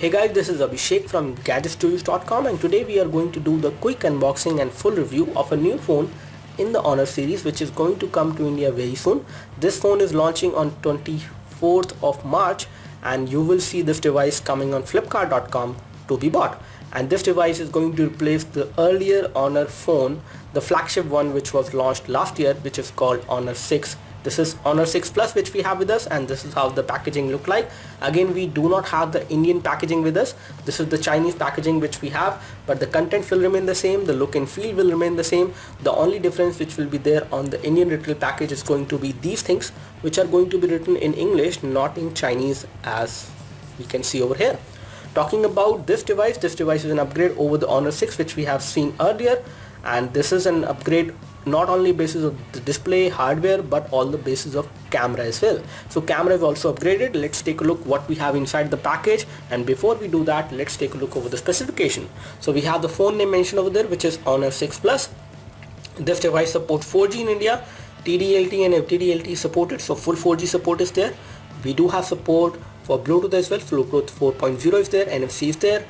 Hey guys, this is Abhishek from gadgetstories.com and today we are going to do the quick unboxing and full review of a new phone in the Honor series which is going to come to India very soon. This phone is launching on 24th of March and you will see this device coming on flipkart.com to be bought. And this device is going to replace the earlier Honor phone, the flagship one which was launched last year, which is called Honor 6. This is Honor 6 Plus which we have with us, and this is how the packaging look like. Again, we do not have the Indian packaging with us. This is the Chinese packaging which we have, but the content will remain the same, the look and feel will remain the same. The only difference which will be there on the Indian retail package is going to be these things which are going to be written in English, not in Chinese, as we can see over here. Talking about this device is an upgrade over the Honor 6 which we have seen earlier, and this is an upgrade not only basis of the display hardware but all the basis of camera as well. So camera is also upgraded. Let's take a look what we have inside the package, and before we do that, let's take a look over the specification. So we have the phone name mentioned over there, which is Honor 6 Plus. This device supports 4G in India, TD-LTE and FDD-LTE supported, so full 4G support is there. We do have support for Bluetooth as well. Bluetooth 4.0 is there, NFC is there.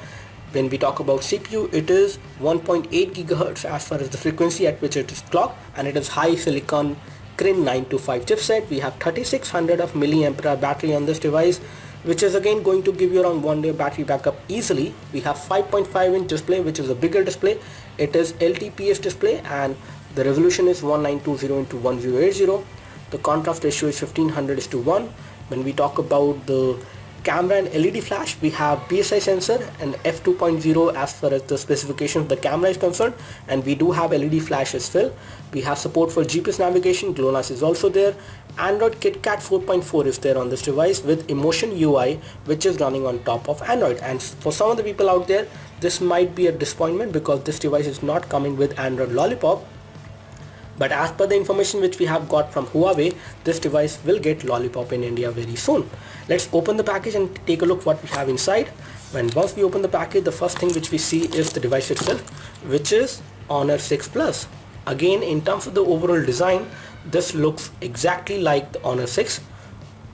When we talk about CPU, it is 1.8 GHz as far as the frequency at which it is clocked, and it is high silicon Kirin 925 chipset. We have 3600 of milliampere battery on this device, which is again going to give you around 1 day battery backup easily. We have 5.5 inch display, which is a bigger display. It is LTPS display and the resolution is 1920 into 1080. The contrast ratio is 1500:1. When we talk about the camera and LED flash, we have PSI sensor and f2.0 as far as the specifications of the camera is concerned, and we do have LED flash as well. We have support for GPS navigation, GLONASS is also there. Android KitKat 4.4 is there on this device with Emotion UI, which is running on top of Android. And for some of the people out there, this might be a disappointment because this device is not coming with Android Lollipop. But as per the information which we have got from Huawei, this device will get Lollipop in India very soon. Let's open the package and take a look what we have inside. Once we open the package, the first thing which we see is the device itself, which is Honor 6 Plus. Again, in terms of the overall design, this looks exactly like the Honor 6,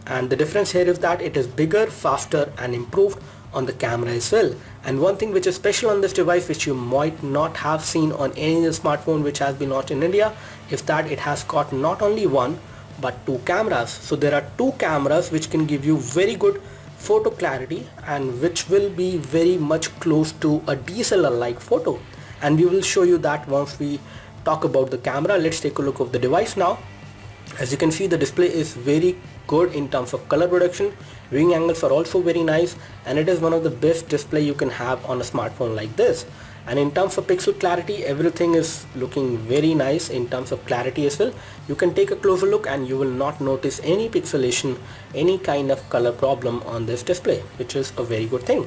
and the difference here is that it is bigger, faster and improved on the camera as well. And one thing which is special on this device, which you might not have seen on any other smartphone which has been launched in India, is that it has got not only one but two cameras. So there are two cameras which can give you very good photo clarity and which will be very much close to a DSLR like photo, and we will show you that once we talk about the camera. Let's take a look of the device now. As you can see, the display is very good in terms of color production. Viewing angles are also very nice, and it is one of the best display you can have on a smartphone like this. And in terms of pixel clarity, everything is looking very nice in terms of clarity as well. You can take a closer look and you will not notice any pixelation, any kind of color problem on this display, which is a very good thing.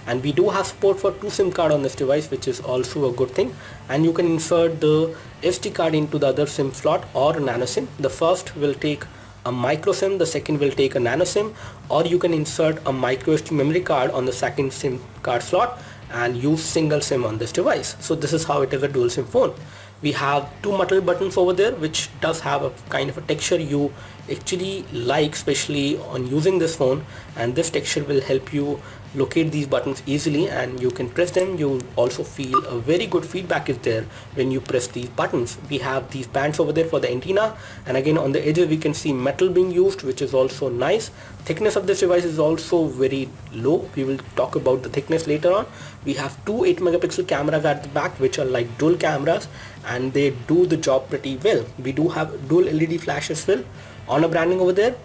And we do have support for 2 SIM card on this device, which is also a good thing. And you can insert the SD card into the other SIM slot or nano SIM. The first will take a micro SIM, the second will take a nano SIM, or you can insert a micro SD memory card on the second SIM card slot and use single SIM on this device. So this is how it is a dual SIM phone. We have 2 metal buttons over there, which does have a kind of a texture you actually like, especially on using this phone, and this texture will help you locate these buttons easily, and you can press them. You also feel a very good feedback is there when you press these buttons. We have these bands over there for the antenna, and again on the edges we can see metal being used, which is also nice. Thickness of this device is also very low. We will talk about the thickness later on. We have 2 8 megapixel cameras at the back, which are like dual cameras, and they do the job pretty well. We do have dual LED flash as well. Honor branding over there.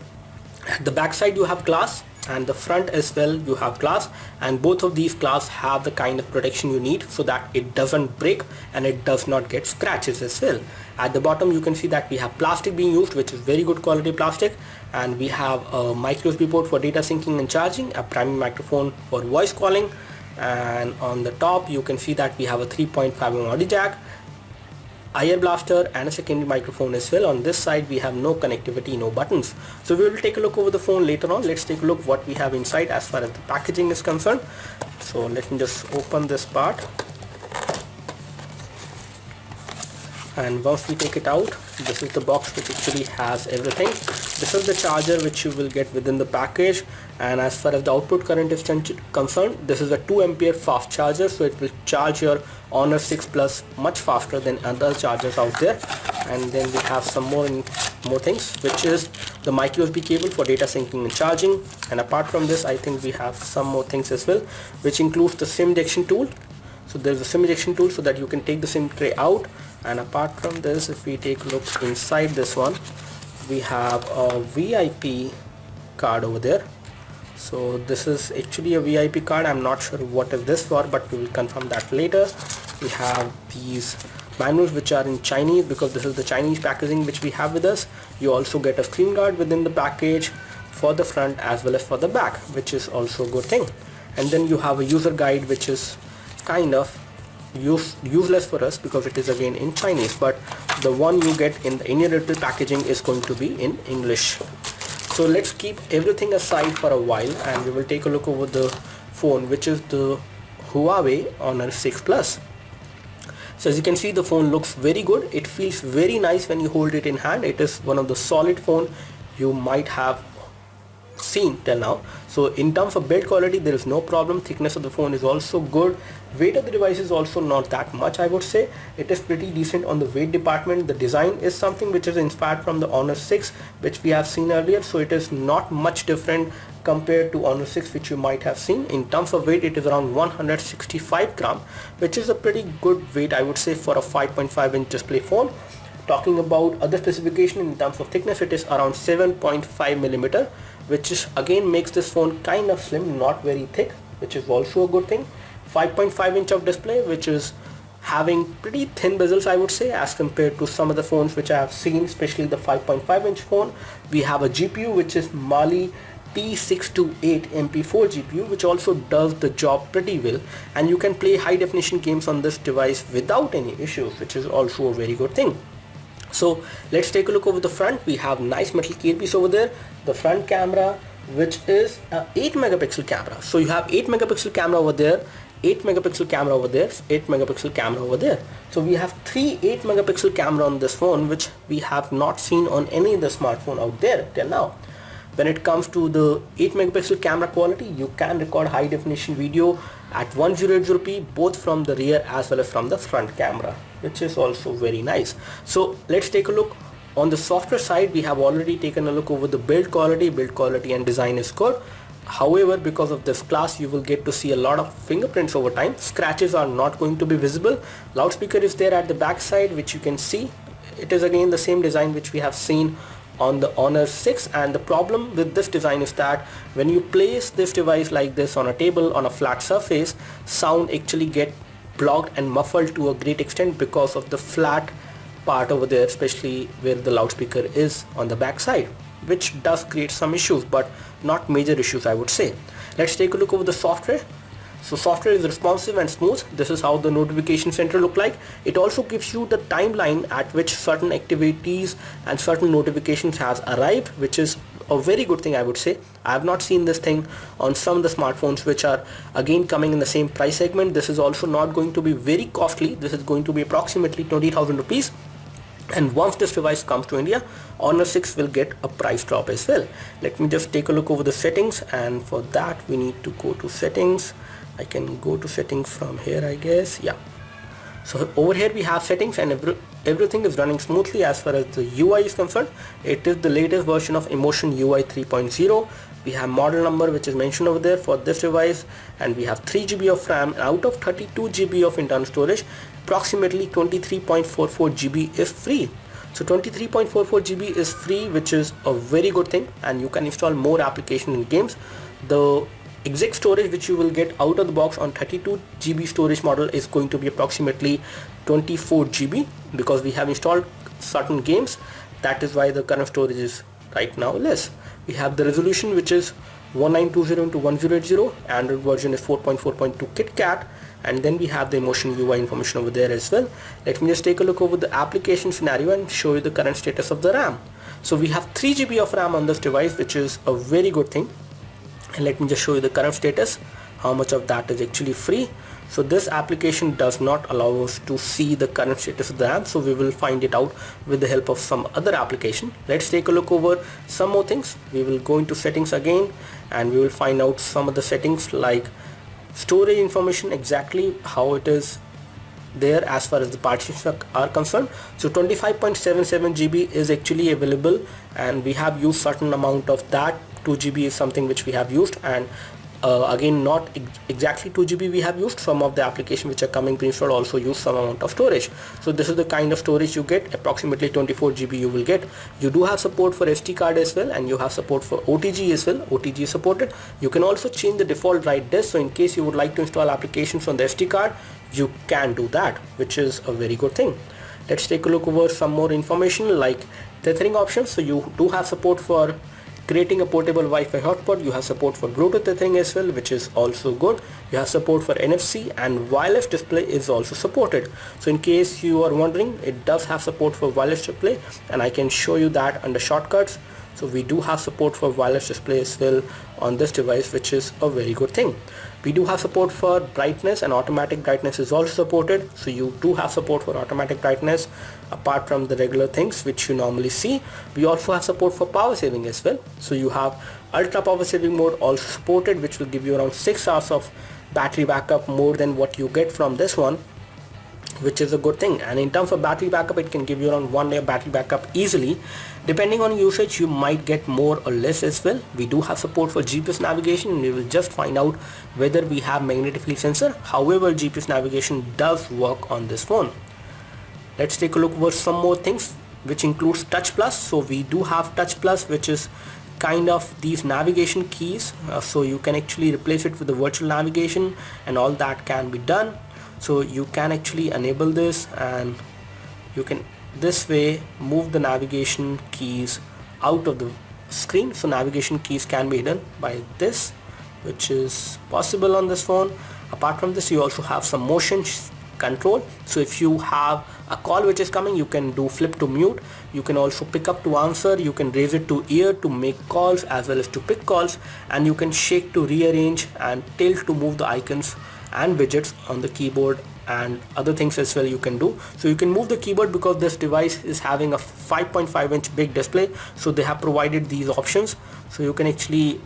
At the back side you have glass, and the front as well you have glass, and both of these glass have the kind of protection you need so that it doesn't break and it does not get scratches as well. At the bottom you can see that we have plastic being used, which is very good quality plastic, and we have a micro USB port for data syncing and charging, a primary microphone for voice calling, and on the top you can see that we have a 3.5mm audio jack, IR blaster and a secondary microphone as well. On this side we have no connectivity, no buttons. So we will take a look over the phone later on. Let's take a look what we have inside as far as the packaging is concerned. So let me just open this part. And once we take it out, this is the box which actually has everything. This is the charger which you will get within the package, and as far as the output current is concerned, this is a 2 ampere fast charger, so it will charge your Honor 6 Plus much faster than other chargers out there. And then we have some more things, which is the micro USB cable for data syncing and charging. And apart from this, I think we have some more things as well, which includes the SIM ejection tool. So there's a SIM ejection tool so that you can take the SIM tray out. And apart from this, if we take a look inside this one, we have a VIP card over there. So this is actually a VIP card. I'm not sure what is this for, but we will confirm that later. We have these manuals which are in Chinese, because this is the Chinese packaging which we have with us. You also get a screen guard within the package for the front as well as for the back, which is also a good thing. And then you have a user guide, which is kind of useless for us because it is again in Chinese, but the one you get in the Indian retail packaging is going to be in English. So let's keep everything aside for a while and we will take a look over the phone, which is the Huawei Honor 6 Plus. So as you can see, the phone looks very good. It feels very nice when you hold it in hand. It is one of the solid phone you might have seen till now. So in terms of build quality, there is no problem. Thickness of the phone is also good. Weight of the device is also not that much, I would say. It is pretty decent on the weight department. The design is something which is inspired from the Honor 6, which we have seen earlier, so it is not much different compared to Honor 6, which you might have seen. In terms of weight, it is around 165 gram, which is a pretty good weight, I would say, for a 5.5 inch display phone. Talking about other specification in terms of thickness, it is around 7.5 millimeter, which is again makes this phone kind of slim, not very thick, which is also a good thing. 5.5 inch of display, which is having pretty thin bezels, I would say, as compared to some of the phones which I have seen, especially the 5.5 inch phone. We have a GPU which is Mali T628 MP4 GPU, which also does the job pretty well, and you can play high definition games on this device without any issues, which is also a very good thing. So let's take a look over the front. We have nice metal keypiece over there. The front camera, which is a 8 megapixel camera. So you have 8 megapixel camera over there, 8 megapixel camera over there, 8 megapixel camera over there. So we have 3 8 megapixel camera on this phone, which we have not seen on any of the smartphone out there till now. When it comes to the 8 megapixel camera quality, you can record high definition video at 1080p, both from the rear as well as from the front camera, which is also very nice. So let's take a look. On the software side, we have already taken a look over the build quality and design is good. However, because of this glass, you will get to see a lot of fingerprints over time. Scratches are not going to be visible. Loudspeaker is there at the back side, which you can see. It is again the same design which we have seen on the Honor 6, and the problem with this design is that when you place this device like this on a table on a flat surface, sound actually get blocked and muffled to a great extent because of the flat part over there, especially where the loudspeaker is on the back side, which does create some issues, but not major issues, I would say. Let's take a look over the software. So software is responsive and smooth. This is how the notification center look like. It also gives you the timeline at which certain activities and certain notifications has arrived, which is a very good thing, I would say. I have not seen this thing on some of the smartphones which are again coming in the same price segment. This is also not going to be very costly. This is going to be approximately 20,000 rupees. And once this device comes to India, Honor 6 will get a price drop as well. Let me just take a look over the settings, and for that we need to go to settings. I can go to settings from here, I guess. Yeah. So over here we have settings, and everything is running smoothly as far as the UI is concerned. It is the latest version of Emotion UI 3.0. We have model number which is mentioned over there for this device, and we have 3 GB of RAM. Out of 32 GB of internal storage, approximately 23.44 GB is free. So 23.44 GB is free, which is a very good thing, and you can install more applications and games. The exact storage which you will get out of the box on 32 GB storage model is going to be approximately 24 GB, because we have installed certain games. That is why the current storage is right now less. We have the resolution, which is 1920 into 1080. Android version is 4.4.2 KitKat, and then we have the Emotion UI information over there as well. Let me just take a look over the application scenario and show you the current status of the RAM. So we have 3 GB of RAM on this device, which is a very good thing. And let me just show you the current status, how much of that is actually free. So this application does not allow us to see the current status of the RAM, so we will find it out with the help of some other application. Let's take a look over some more things. We will go into settings again and we will find out some of the settings like storage information, exactly how it is there as far as the partitions are concerned. So 25.77 GB is actually available, and we have used certain amount of that. 2 GB is something which we have used, and again not exactly 2 GB we have used. Some of the applications which are coming pre-installed also use some amount of storage. So this is the kind of storage you get, approximately 24 GB you will get. You do have support for SD card as well, and you have support for OTG as well. OTG is supported. You can also change the default write disk, so in case you would like to install applications on the SD card, you can do that, which is a very good thing. Let's take a look over some more information like tethering options. So you do have support for creating a portable Wi-Fi hotspot. You have support for Bluetooth tethering as well, which is also good. You have support for NFC, and wireless display is also supported. So in case you are wondering, it does have support for wireless display, and I can show you that under shortcuts. So we do have support for wireless display as well on this device, which is a very good thing. We do have support for brightness, and automatic brightness is also supported. So you do have support for automatic brightness apart from the regular things which you normally see. We also have support for power saving as well. So you have ultra power saving mode also supported, which will give you around 6 hours of battery backup, more than what you get from this one, which is a good thing. And in terms of battery backup, it can give you around 1 day of battery backup easily. Depending on usage, you might get more or less as well. We do have support for GPS navigation, and we will just find out whether we have magnetic field sensor. However, GPS navigation does work on this phone. Let's take a look over some more things, which includes Touch Plus. So we do have Touch Plus, which is kind of these navigation keys. So you can actually replace it with the virtual navigation, and all that can be done. So you can actually enable this, and you can this way move the navigation keys out of the screen. So navigation keys can be hidden by this, which is possible on this phone. Apart from this, you also have some motion control. So if you have a call which is coming, you can do flip to mute. You can also pick up to answer. You can raise it to ear to make calls as well as to pick calls, and you can shake to rearrange, and tilt to move the icons and widgets on the keyboard, and other things as well you can do. So you can move the keyboard because this device is having a 5.5-inch big display, so they have provided these options. So you can actually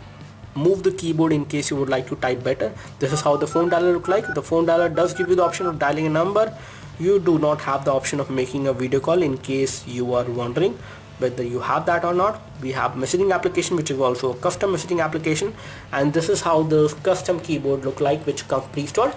move the keyboard in case you would like to type better. This is how the phone dialer look like. The phone dialer does give you the option of dialing a number. You do not have the option of making a video call, in case you are wondering whether you have that or not. We have messaging application, which is also a custom messaging application, and this is how the custom keyboard look like, which comes pre-installed.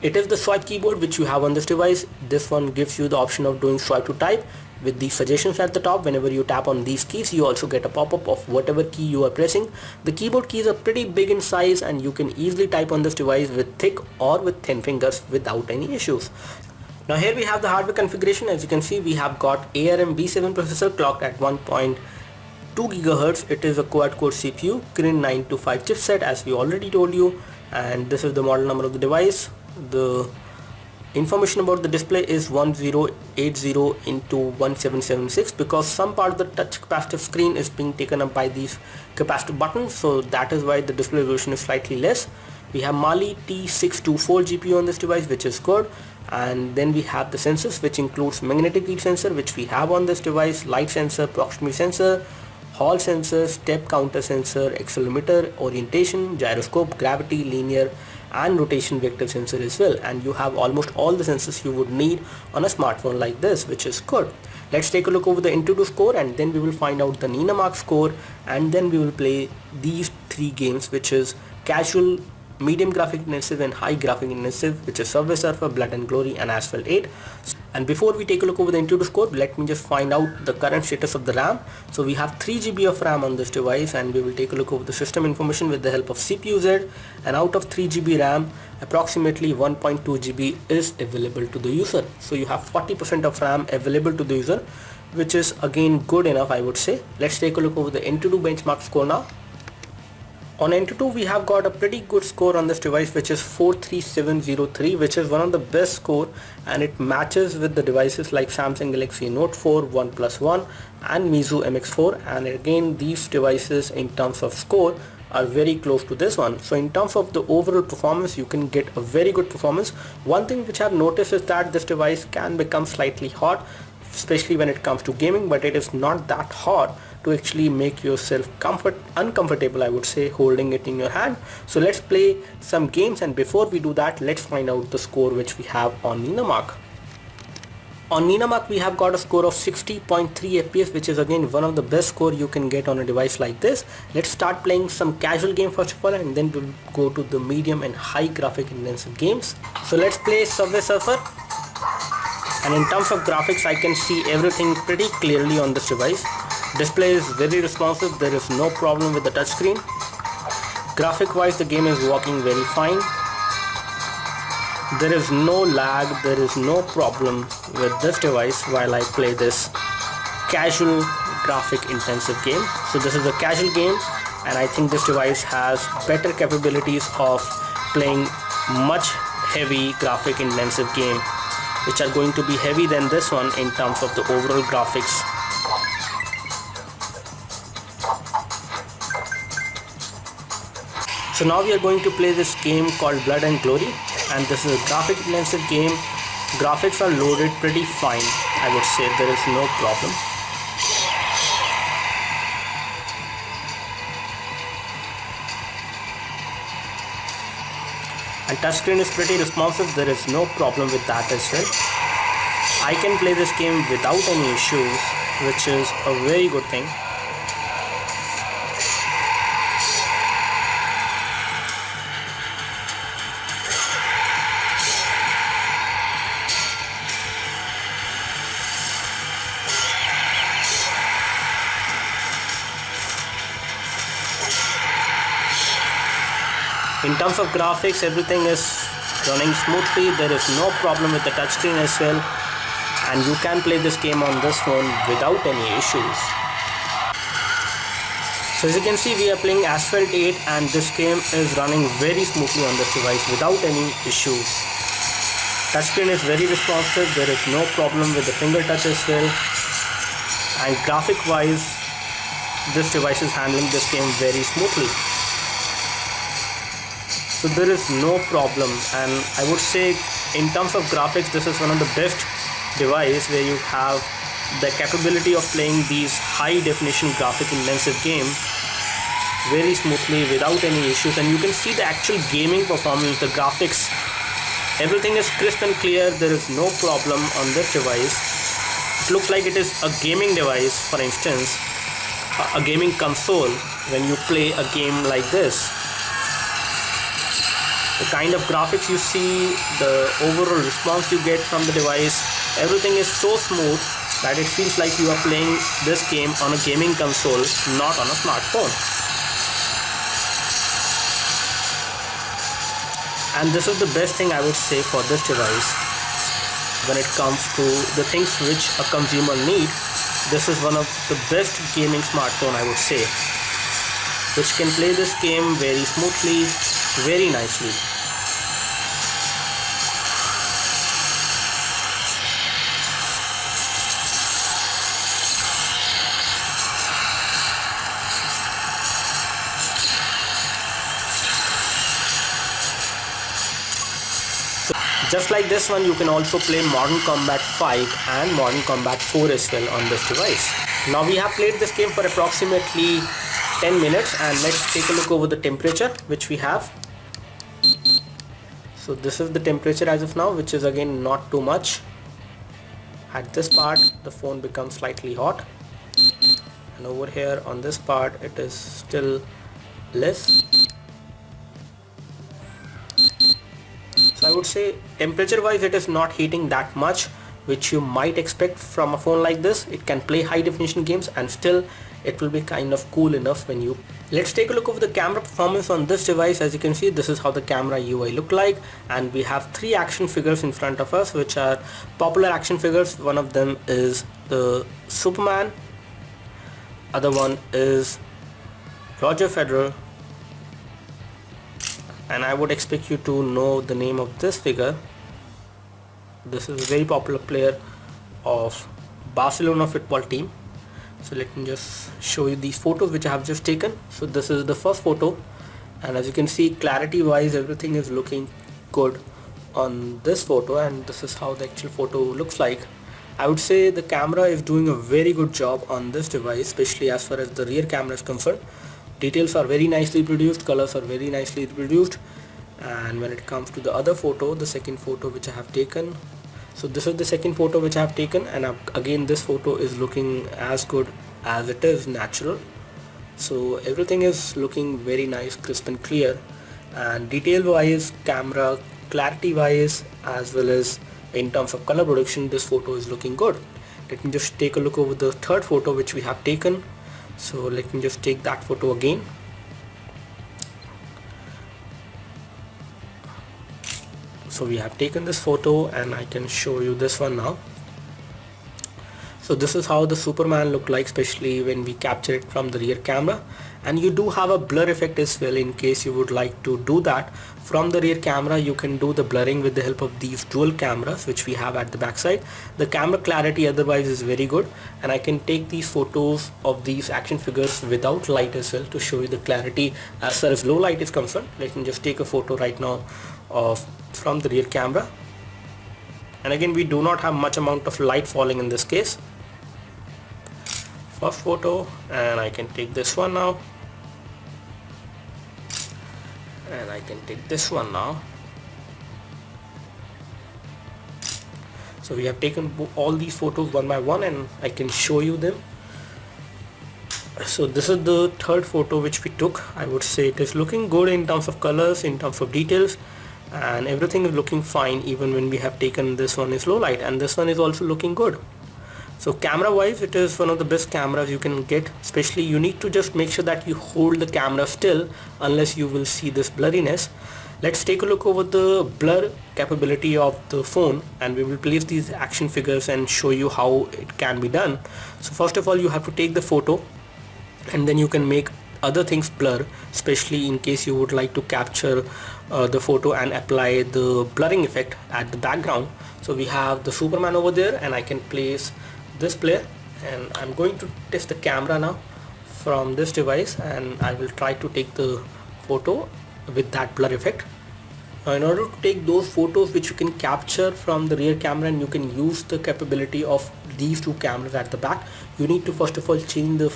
It is the swipe keyboard which you have on this device. This one gives you the option of doing swipe to type with the suggestions at the top. Whenever you tap on these keys, you also get a pop-up of whatever key you are pressing. The keyboard keys are pretty big in size, and you can easily type on this device with thick or with thin fingers without any issues. Now here we have the hardware configuration. As you can see, we have got ARM V7 processor clocked at 1.2 GHz. It is a quad-core CPU, Kirin 925 chipset, as we already told you, and this is the model number of the device. The information about the display is 1080 into 1776, because some part of the touch capacitive screen is being taken up by these capacitive buttons, so that is why the display resolution is slightly less. We have Mali T624 GPU on this device, which is good. And then we have the sensors, which includes magnetic field sensor, which we have on this device, light sensor, proximity sensor, hall sensor, step counter sensor, accelerometer, orientation, gyroscope, gravity, linear and rotation vector sensor as well. And you have almost all the sensors you would need on a smartphone like this, which is good. Let's take a look over the Antutu score, and then we will find out the Nina Mark score, and then we will play these 3 games, which is casual, medium graphic intensive and high graphic intensive, which is Subway Surfer, Blood and Glory and Asphalt 8. And before we take a look over the Antutu score, let me just find out the current status of the RAM. So we have 3 GB of RAM on this device, and we will take a look over the system information with the help of CPU Z. And out of 3 GB RAM, approximately 1.2 GB is available to the user. So you have 40% of RAM available to the user, which is again good enough, I would say. Let's take a look over the Antutu benchmark score now. On Antutu, we have got a pretty good score on this device, which is 43703, which is one of the best score, and it matches with the devices like Samsung Galaxy Note 4, OnePlus One and Mizu MX4. And again, these devices in terms of score are very close to this one. So in terms of the overall performance, you can get a very good performance. One thing which I've noticed is that this device can become slightly hot, especially when it comes to gaming, but it is not that hot to actually make yourself uncomfortable, I would say, holding it in your hand. So let's play some games, and before we do that, let's find out the score which we have on Ninamark. On Ninamark we have got a score of 60.3 FPS, which is again one of the best score you can get on a device like this. Let's start playing some casual game first of all, and then we'll go to the medium and high graphic intensive games. So let's play Subway Surfer, and in terms of graphics I can see everything pretty clearly on this device. Display is very responsive, there is no problem with the touchscreen. Graphic wise the game is working very fine. There is no lag, there is no problem with this device while I play this casual graphic intensive game. So this is a casual game, and I think this device has better capabilities of playing much heavy graphic intensive game, which are going to be heavy than this one in terms of the overall graphics. So now we are going to play this game called Blood and Glory, and this is a graphic intensive game. Graphics are loaded pretty fine, I would say, there is no problem. And touchscreen is pretty responsive, there is no problem with that as well. I can play this game without any issues, which is a very good thing. In terms of graphics, everything is running smoothly, there is no problem with the touchscreen as well, and you can play this game on this phone without any issues. So as you can see, we are playing Asphalt 8, and this game is running very smoothly on this device without any issues. Touchscreen is very responsive, there is no problem with the finger touch as well, and graphic wise this device is handling this game very smoothly. So there is no problem, and I would say in terms of graphics this is one of the best device where you have the capability of playing these high definition graphic intensive game very smoothly without any issues. And you can see the actual gaming performance, the graphics, everything is crisp and clear, there is no problem on this device. It looks like it is a gaming device, for instance a gaming console when you play a game like this. The kind of graphics you see, the overall response you get from the device, everything is so smooth that it feels like you are playing this game on a gaming console, not on a smartphone. And this is the best thing I would say for this device. When it comes to the things which a consumer need, this is one of the best gaming smartphone, I would say, which can play this game very smoothly, very nicely. Just like this one, you can also play Modern Combat 5 and Modern Combat 4 as well on this device. Now we have played this game for approximately 10 minutes, and let's take a look over the temperature which we have. So this is the temperature as of now, which is again not too much. At this part the phone becomes slightly hot, and over here on this part it is still less. So I would say temperature wise it is not heating that much, which you might expect from a phone like this. It can play high definition games and still it will be kind of cool enough when you... Let's take a look over the camera performance on this device. As you can see, this is how the camera UI look like, and we have three action figures in front of us which are popular action figures. One of them is the Superman, other one is Roger Federer, and I would expect you to know the name of this figure. This is a very popular player of Barcelona football team. So let me just show you these photos which I have just taken. So this is the first photo, and as you can see, clarity wise everything is looking good on this photo, and this is how the actual photo looks like. I would say the camera is doing a very good job on this device, especially as far as the rear camera is concerned. Details are very nicely produced, colors are very nicely produced. And when it comes to the other photo, the second photo which I have taken, so this is the second photo which I have taken, and again this photo is looking as good as it is natural. So everything is looking very nice, crisp and clear, and detail wise, camera clarity wise, as well as in terms of color production, this photo is looking good. Let me just take a look over the third photo which we have taken. So let me just take that photo again. So we have taken this photo, and I can show you this one now. So this is how the Superman looked like, especially when we capture it from the rear camera. And you do have a blur effect as well. In case you would like to do that from the rear camera, you can do the blurring with the help of these dual cameras which we have at the back side. The camera clarity otherwise is very good, and I can take these photos of these action figures without light as well to show you the clarity as far as low light is concerned. Let me just take a photo right now of from the rear camera, and again we do not have much amount of light falling in this case. First photo, and I can take this one now, and I can take this one now. So we have taken all these photos one by one, and I can show you them. So this is the third photo which we took. I would say it is looking good in terms of colors, in terms of details, and everything is looking fine even when we have taken this one is low light, and this one is also looking good. So camera wise, it is one of the best cameras you can get. Especially you need to just make sure that you hold the camera still, unless you will see this blurriness. Let's take a look over the blur capability of the phone, and we will place these action figures and show you how it can be done. So first of all, you have to take the photo, and then you can make other things blur, especially in case you would like to capture the photo and apply the blurring effect at the background. So we have the Superman over there, and I can place this player, and I'm going to test the camera now from this device, and I will try to take the photo with that blur effect. Now in order to take those photos which you can capture from the rear camera, and you can use the capability of these two cameras at the back, you need to first of all change the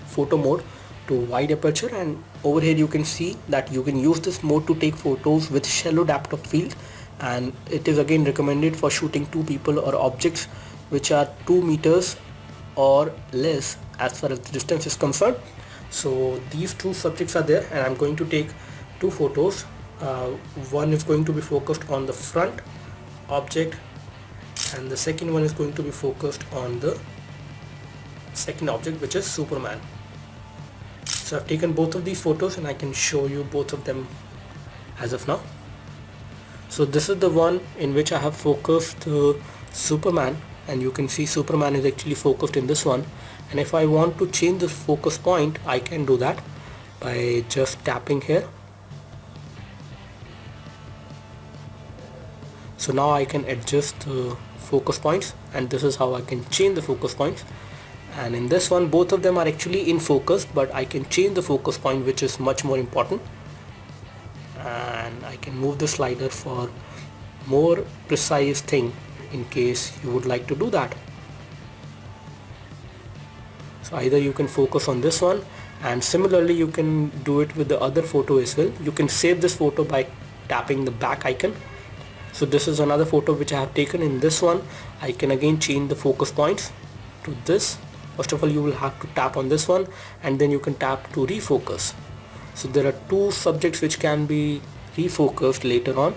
photo mode to wide aperture, and over here you can see that you can use this mode to take photos with shallow depth of field, and it is again recommended for shooting two people or objects which are 2 meters or less as far as the distance is concerned. So these two subjects are there, and I'm going to take two photos. One is going to be focused on the front object, and the second one is going to be focused on the second object, which is Superman. So I've taken both of these photos, and I can show you both of them as of now. So this is the one in which I have focused Superman, and you can see Superman is actually focused in this one. And if I want to change the focus point, I can do that by just tapping here. So now I can adjust the focus points, and this is how I can change the focus points. And in this one, both of them are actually in focus, but I can change the focus point, which is much more important. And I can move the slider for more precise thing in case you would like to do that. So either you can focus on this one, and similarly you can do it with the other photo as well. You can save this photo by tapping the back icon. So this is another photo which I have taken. In this one, I can again change the focus points to this. First of all, you will have to tap on this one, and then you can tap to refocus. So there are two subjects which can be refocused later on,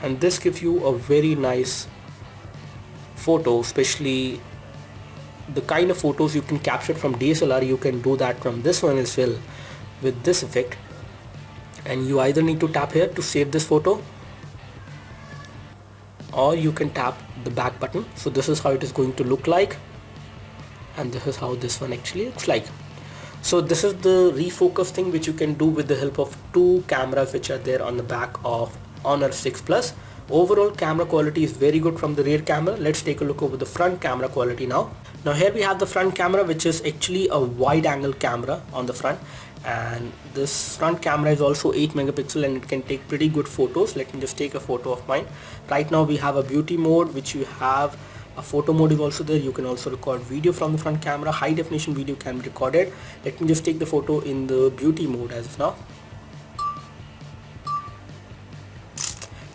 and this gives you a very nice photo. Especially the kind of photos you can capture from DSLR, you can do that from this one as well with this effect. And you either need to tap here to save this photo, or you can tap the back button. So this is how it is going to look like, and this is how this one actually looks like. So this is the refocus thing which you can do with the help of two cameras which are there on the back of Honor 6 Plus. Overall camera quality is very good from the rear camera. Let's take a look over the front camera quality now. Now here we have the front camera, which is actually a wide angle camera on the front, and this front camera is also 8 megapixel and it can take pretty good photos. Let me just take a photo of mine. Right now we have a beauty mode, which you have a photo mode is also there. You can also record video from the front camera. High definition video can be recorded. Let me just take the photo in the beauty mode as of now.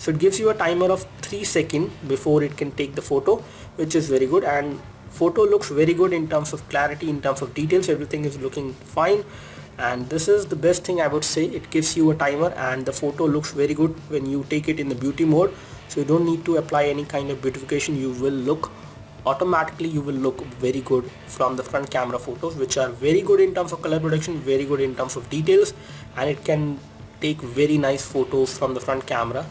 So it gives you a timer of 3 seconds before it can take the photo, which is very good, and photo looks very good in terms of clarity, in terms of details. Everything is looking fine, and this is the best thing I would say. It gives you a timer and the photo looks very good when you take it in the beauty mode. So you don't need to apply any kind of beautification. You will look automatically, you will look very good from the front camera photos, which are very good in terms of color production, very good in terms of details, and it can take very nice photos from the front camera.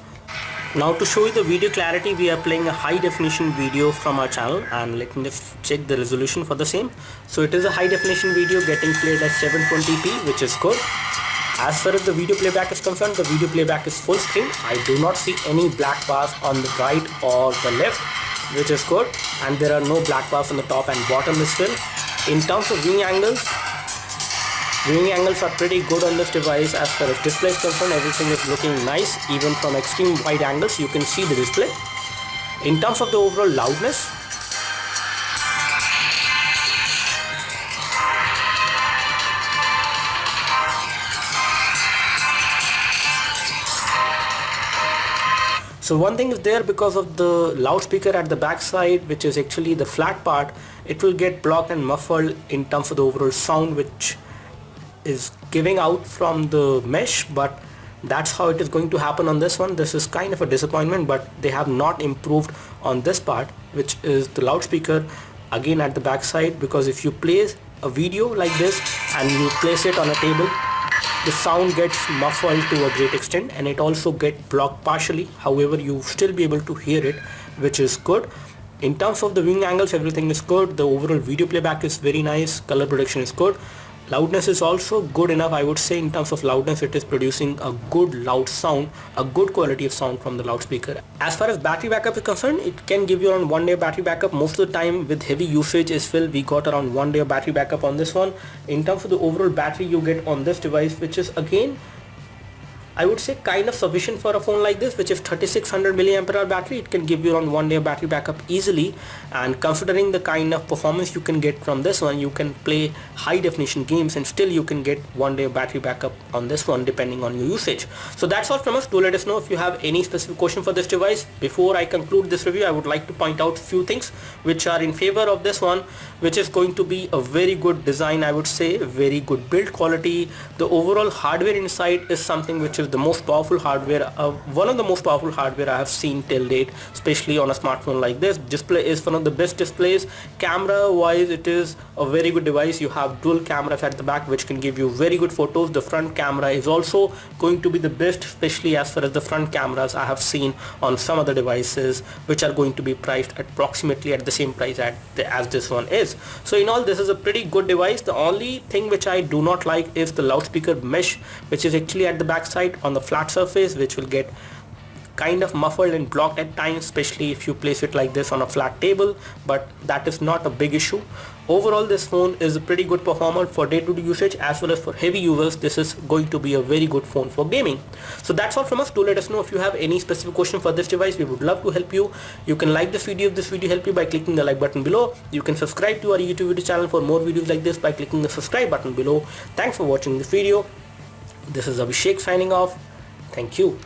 Now to show you the video clarity, we are playing a high definition video from our channel, and let me just check the resolution for the same. So it is a high definition video getting played at 720p, which is good. As far as the video playback is concerned, the video playback is full screen. I do not see any black bars on the right or the left, which is good, and there are no black bars on the top and bottom as well. In terms of viewing angles are pretty good on this device. As far as display is concerned, everything is looking nice. Even from extreme wide angles you can see the display. In terms of the overall loudness, so one thing is there, because of the loudspeaker at the back side, which is actually the flat part, it will get blocked and muffled in terms of the overall sound which is giving out from the mesh, but that's how it is going to happen on this one. This is kind of a disappointment, but they have not improved on this part, which is the loudspeaker again at the back side, because if you place a video like this and you place it on a table, the sound gets muffled to a great extent, and it also gets blocked partially. However, you still be able to hear it, which is good. In terms of the viewing angles, everything is good. The overall video playback is very nice. Color production is good. Loudness is also good enough. I would say in terms of loudness, it is producing a good loud sound, a good quality of sound from the loudspeaker. As far as battery backup is concerned, it can give you around 1 day battery backup. Most of the time with heavy usage as well, we got around 1 day of battery backup on this one. In terms of the overall battery you get on this device, which is again, I would say kind of sufficient for a phone like this, which is 3600 milliampere hour battery. It can give you around 1 day of battery backup easily, and considering the kind of performance you can get from this one, you can play high definition games and still you can get 1 day of battery backup on this one depending on your usage. So that's all from us. Do let us know if you have any specific question for this device. Before I conclude this review, I would like to point out a few things which are in favor of this one, which is going to be a very good design, I would say, very good build quality. The overall hardware inside is something which is the most powerful hardware, one of the most powerful hardware I have seen till date, especially on a smartphone like this. Display is one of the best displays. Camera wise, it is a very good device. You have dual cameras at the back which can give you very good photos. The front camera is also going to be the best, especially as far as the front cameras I have seen on some other devices which are going to be priced approximately at the same price as this one is. So in all, this is a pretty good device. The only thing which I do not like is the loudspeaker mesh, which is actually at the back side on the flat surface, which will get kind of muffled and blocked at times, especially if you place it like this on a flat table, but that is not a big issue. Overall, this phone is a pretty good performer for day-to-day usage as well as for heavy users. This is going to be a very good phone for gaming. So that's all from us. Do let us know if you have any specific question for this device. We would love to help you. You can like this video if this video helped you by clicking the like button below. You can subscribe to our YouTube video channel for more videos like this by clicking the subscribe button below. Thanks for watching this video. This is Abhishek signing off. Thank you.